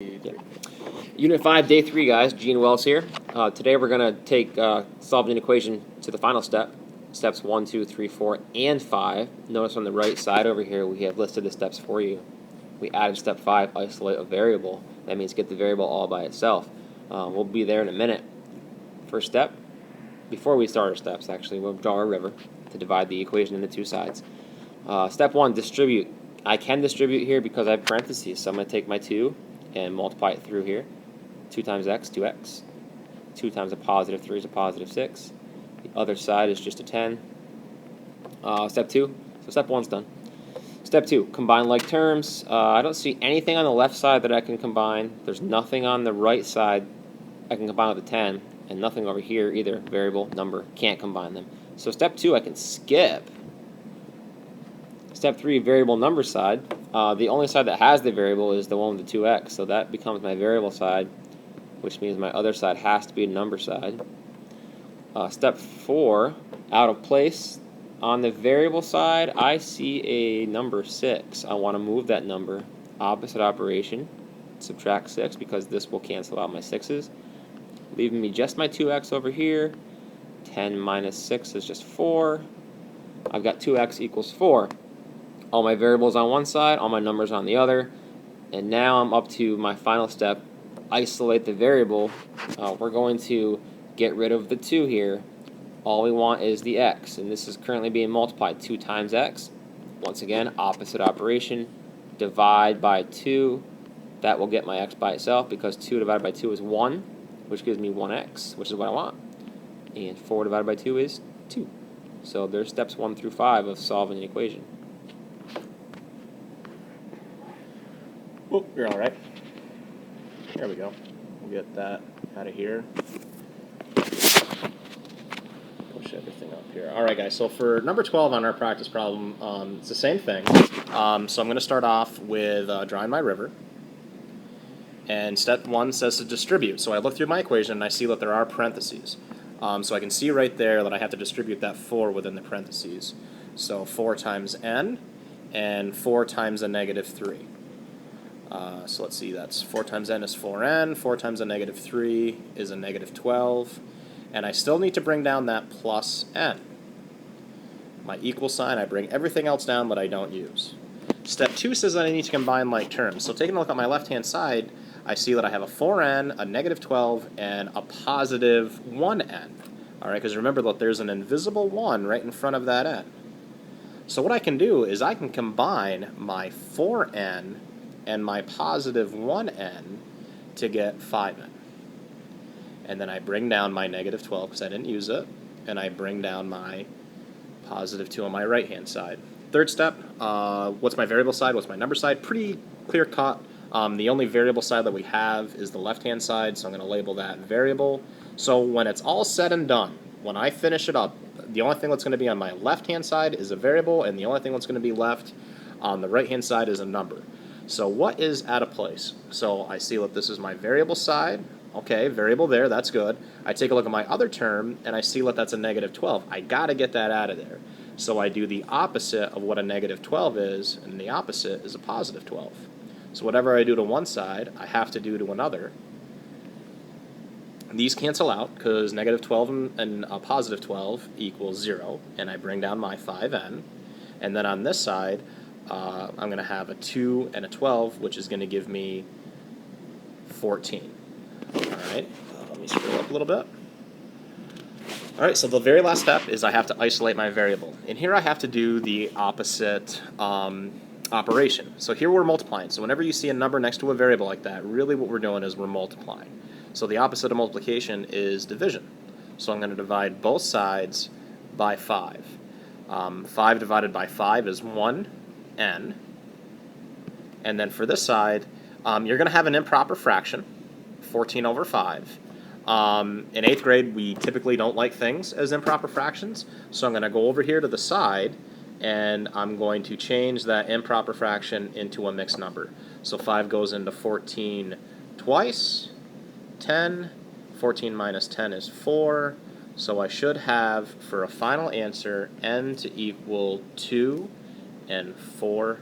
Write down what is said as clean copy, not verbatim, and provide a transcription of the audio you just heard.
Yeah. Unit 5, Day 3, guys. Gene Wells here. Today we're going to take solving an equation to the final step. Steps 1, 2, 3, 4, and 5. Notice on the right side over here we have listed the steps for you. We added step 5, isolate a variable. That means get the variable all by itself. We'll be there in a minute. First step, before we start our steps, actually, we'll draw a river to divide the equation into two sides. Step 1, distribute. I can distribute here because I have parentheses, so I'm going to take my 2 and multiply it through here. 2 times x, 2x. 2 times a positive 3 is a positive 6. The other side is just a 10. Step 2, so step 1's done. Step 2, combine like terms. I don't see anything on the left side that I can combine. There's nothing on the right side I can combine with a 10, and nothing over here either. Variable, number, can't combine them. So step 2 I can skip. Step 3, variable number side. The only side that has the variable is the one with the 2x, so that becomes my variable side, which means my other side has to be a number side. Step 4, out of place. On the variable side, I see a number 6. I want to move that number. Opposite operation, subtract 6, because this will cancel out my 6's, leaving me just my 2x over here. 10 minus 6 is just 4. I've got 2x equals 4. All my variables on one side, all my numbers on the other, and now I'm up to my final step, isolate the variable. We're going to get rid of the 2 here. All we want is the x, and this is currently being multiplied. 2 times x, once again, opposite operation, divide by 2. That will get my x by itself, because 2 divided by 2 is 1, which gives me 1x, which is what I want. And 4 divided by 2 is 2. So there's steps 1 through 5 of solving an equation. Oh, you're all right. There we go. We'll get that out of here. Push everything up here. All right, guys. So for number 12 on our practice problem, it's the same thing. So I'm going to start off with drawing my river. And step 1 says to distribute. So I look through my equation and I see that there are parentheses. So I can see right there that I have to distribute that 4 within the parentheses. So 4 times n and 4 times a negative 3. So let's see, that's 4 times n is 4n, 4 times a negative 3 is a negative 12, and I still need to bring down that plus n. My equal sign, I bring everything else down that I don't use. Step 2 says that I need to combine like terms. So taking a look at my left-hand side, I see that I have a 4n, a negative 12, and a positive 1n. All right, because remember that there's an invisible 1 right in front of that n. So what I can do is I can combine my 4n and my positive 1n to get 5n. And then I bring down my negative 12 because I didn't use it, and I bring down my positive 2 on my right-hand side. Third step, what's my variable side, what's my number side? Pretty clear cut. The only variable side that we have is the left-hand side, so I'm going to label that variable. So when it's all said and done, when I finish it up, the only thing that's going to be on my left-hand side is a variable, and the only thing that's going to be left on the right-hand side is a number. So what is out of place? So I see that this is my variable side. Okay, variable there, that's good. I take a look at my other term, and I see that that's a negative 12. I got to get that out of there. So I do the opposite of what a negative 12 is, and the opposite is a positive 12. So whatever I do to one side, I have to do to another. These cancel out because negative 12 and a positive 12 equals 0, and I bring down my 5n. And then on this side, I'm going to have a 2 and a 12, which is going to give me 14. All right, let me scroll up a little bit. All right, so the very last step is I have to isolate my variable. And here I have to do the opposite operation. So here we're multiplying. So whenever you see a number next to a variable like that, really what we're doing is we're multiplying. So the opposite of multiplication is division. So I'm going to divide both sides by 5. 5 divided by 5 is 1n. And then for this side, you're going to have an improper fraction, 14 over 5. In 8th grade, we typically don't like things as improper fractions, so I'm going to go over here to the side, and I'm going to change that improper fraction into a mixed number. So 5 goes into 14 twice, 10, 14 minus 10 is 4, so I should have, for a final answer, n to equal 2 and 4/5.